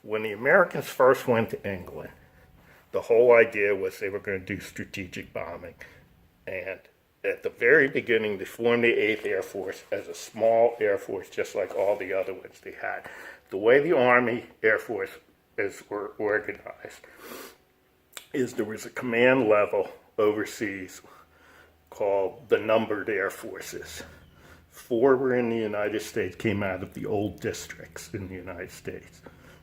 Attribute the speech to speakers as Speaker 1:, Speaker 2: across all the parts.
Speaker 1: When the Americans first went to England, the whole idea was they were going to do strategic bombing. And at the very beginning, they formed the 8th Air Force as a small air force, just like all the other ones they had. The way the Army Air Force is organized is there was a command level overseas called the numbered air forces. 4 were in the United States, came out of the old districts in the United States.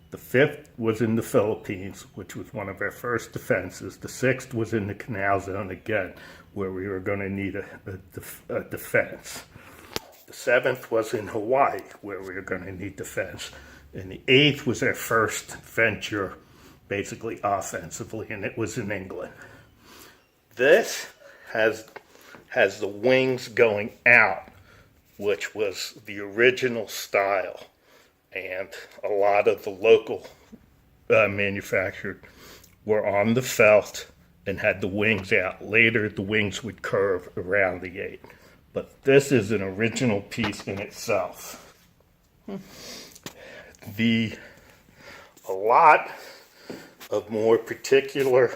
Speaker 1: The 5th was in the Philippines, which was one of our first defenses. The 6th was in the Canal Zone again, where we were going to need a defense. The 7th was in Hawaii, where we were going to need defense. And the 8th was our first venture, basically offensively, and it was in England. This has the wings going out, which was the original style. And a lot of the local manufacturers were on the felt and had the wings out. Later, the wings would curve around the 8. But this is an original piece in itself. A lot of more particular,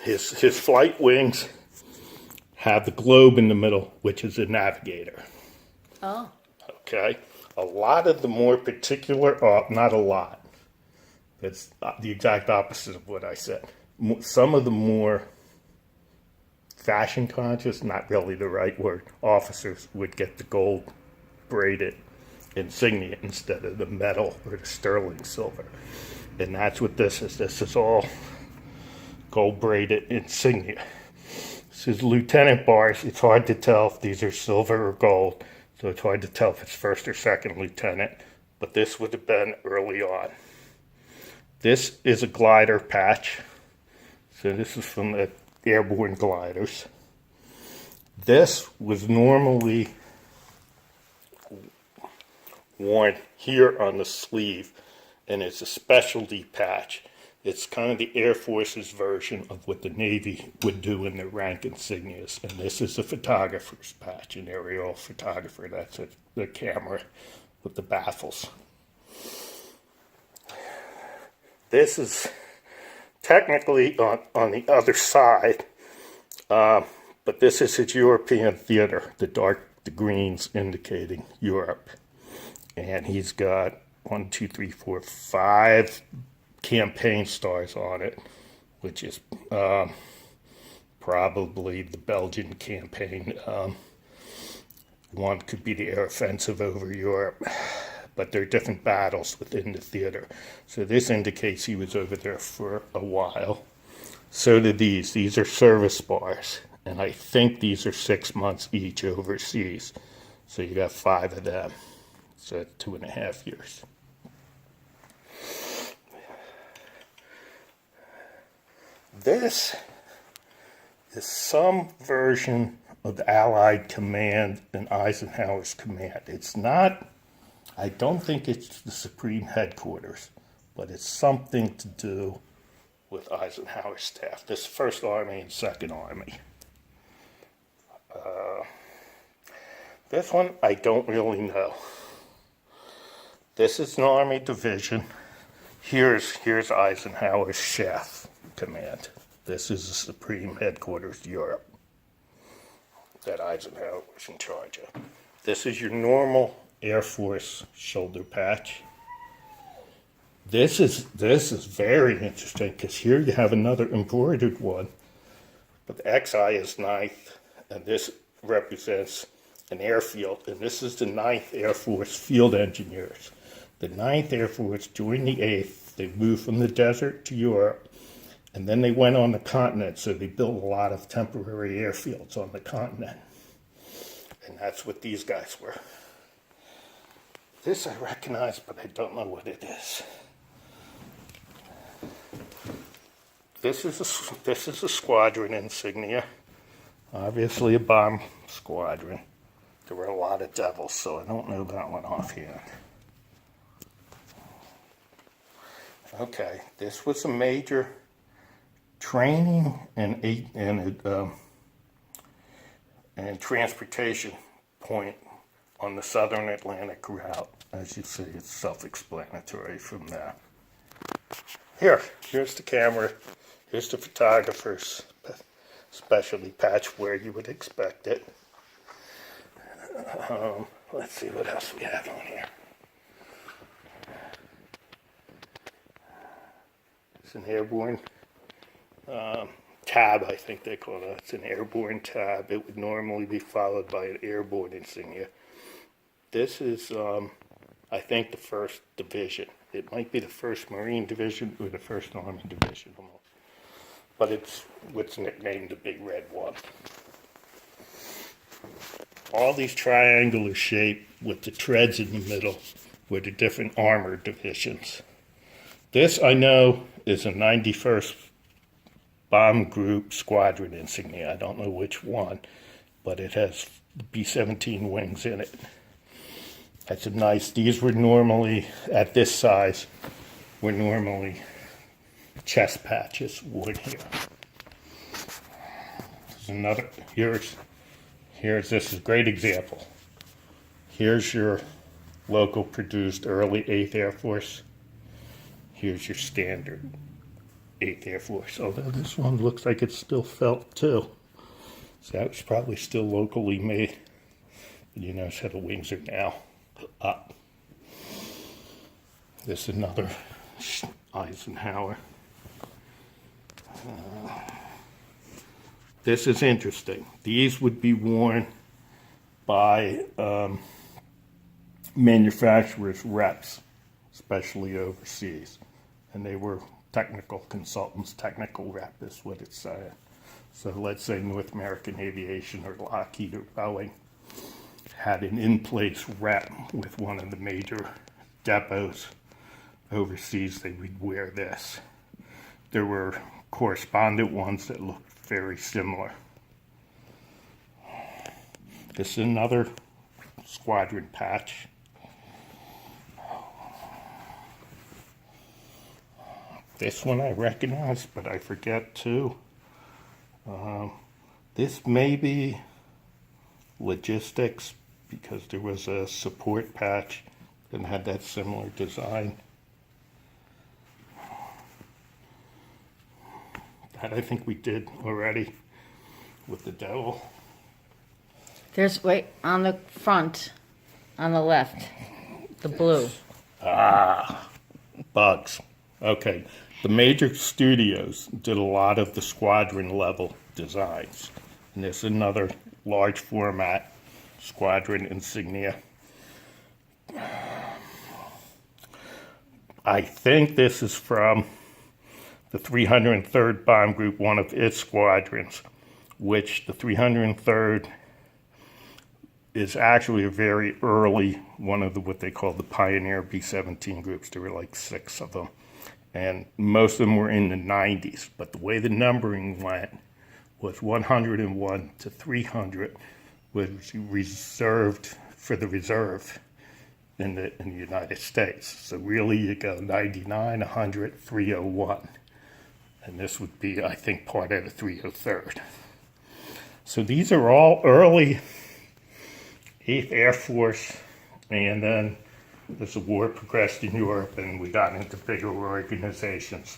Speaker 1: his flight wings have the globe in the middle, which is a navigator.
Speaker 2: Oh.
Speaker 1: Okay. A lot of the more particular, not a lot, that's the exact opposite of what I said. Some of the more fashion conscious, not really the right word, officers would get the gold braided insignia instead of the metal or the sterling silver. And that's what this is. This is all gold braided insignia. This is lieutenant bars. It's hard to tell if these are silver or gold. So it's hard to tell if it's first or second lieutenant, but this would have been early on. This is a glider patch. So this is from the airborne gliders. This was normally worn here on the sleeve, and it's a specialty patch. It's kind of the Air Force's version of what the Navy would do in their rank insignias. And this is a photographer's patch, an aerial photographer. That's the camera with the baffles. This is technically on the other side, but this is his European theater, the greens indicating Europe. And he's got 5 campaign stars on it, which is probably the Belgian campaign. One could be the air offensive over Europe, but there are different battles within the theater. So this indicates he was over there for a while. So do these. These are service bars, and I think these are 6 months each overseas. So you got 5 of them. So that's 2.5 years. This is some version of the Allied command and Eisenhower's command. It's not, I don't think it's the Supreme Headquarters, but it's something to do with Eisenhower's staff. This First Army and Second Army. This one, I don't really know. This is an Army division. Here's Eisenhower's chef command. This is the Supreme Headquarters Europe that Eisenhower was in charge of. This is your normal Air Force shoulder patch. This is very interesting because here you have another embroidered one, but the XI is 9th, and this represents an airfield, and this is the 9th Air Force Field Engineers. The 9th Air Force joined the 8th. They moved from the desert to Europe, and then they went on the continent, so they built a lot of temporary airfields on the continent. And that's what these guys were. This I recognize, but I don't know what it is. This is a squadron insignia. Obviously a bomb squadron. There were a lot of devils, so I don't know that one offhand. Okay, this was a major training and transportation point on the Southern Atlantic route. As you see, it's self-explanatory from that. Here's the camera. Here's the photographer's specialty patch where you would expect it. Let's see what else we have on here. It's an airborne tab, I think they call it. It's an airborne tab. It would normally be followed by an airborne insignia. This is, I think, the 1st Division. It might be the 1st Marine Division or the 1st Army Division, but it's what's nicknamed the Big Red One. All these triangular shape with the treads in the middle were the different armor divisions. This, I know, is a 91st Bomb Group Squadron insignia. I don't know which one, but it has B-17 wings in it. That's a nice, these were normally, at this size, were normally chest patches worn here. There's another, here's, this is a great example. Here's your local produced early 8th Air Force. Here's your standard 8th Air Force. Although this one looks like it's still felt too. So that was probably still locally made. But you notice how the wings are now up. This is another Eisenhower. This is interesting. These would be worn by manufacturers' reps, especially overseas. And they were technical consultants, technical rep is what it's saying. So let's say North American Aviation or Lockheed or Boeing had an in-place rep with one of the major depots overseas, they would wear this. There were correspondent ones that looked very similar. This is another squadron patch. This one I recognize, but I forget too. This may be logistics because there was a support patch that had that similar design. That I think we did already with the devil.
Speaker 2: There's, wait, on the front, on the left, the blue.
Speaker 1: Bugs. Okay. The major studios did a lot of the squadron level designs. And there's another large format squadron insignia. I think this is from the 303rd Bomb Group, one of its squadrons, which the 303rd is actually a very early one of the what they call the pioneer B-17 groups. There were like 6 of them. And most of them were in the 90s. But the way the numbering went was 101 to 300 was reserved for the reserve in the United States. So really you go 99, 100, 301. And this would be, I think, part of the 303rd. So these are all early 8th Air Force, and then as the war progressed in Europe and we got into bigger organizations,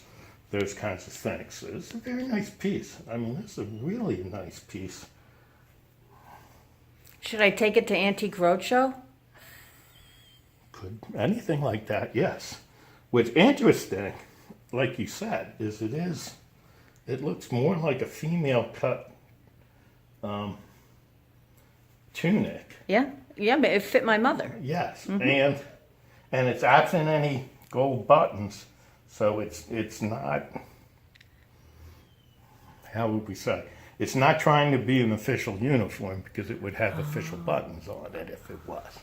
Speaker 1: those kinds of things. So it's a very nice piece. I mean, this is a really nice piece.
Speaker 2: Should I take it to Antique Roadshow?
Speaker 1: Could anything like that, yes. What's interesting, like you said, is it looks more like a female cut tunic.
Speaker 2: Yeah, but it fit my mother.
Speaker 1: Yes, and it's absent any gold buttons, so it's not, how would we say? It's not trying to be an official uniform because it would have official buttons on it if it was.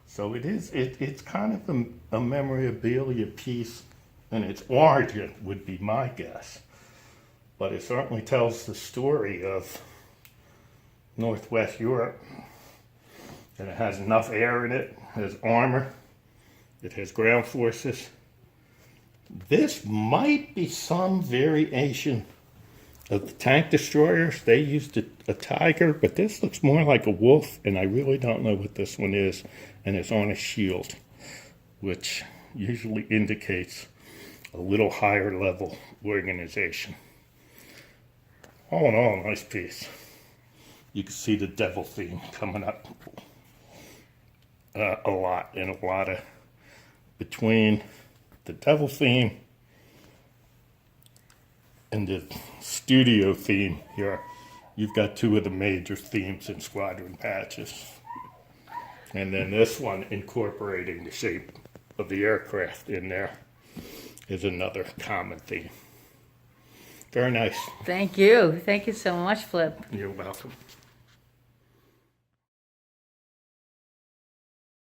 Speaker 1: So it's kind of a memorabilia piece, and its origin would be my guess. But it certainly tells the story of Northwest Europe. And it has enough air in it, it has armor, it has ground forces. This might be some variation of the tank destroyers. They used a tiger, but this looks more like a wolf, and I really don't know what this one is. And it's on a shield, which usually indicates a little higher level organization. All in all, nice piece. You can see the devil theme coming up a lot, and a lot of between the devil theme and the studio theme here. You've got two of the major themes in Squadron Patches. And then this one, incorporating the shape of the aircraft in there, is another common theme. Very nice.
Speaker 2: Thank you. Thank you so much, Flip.
Speaker 1: You're welcome.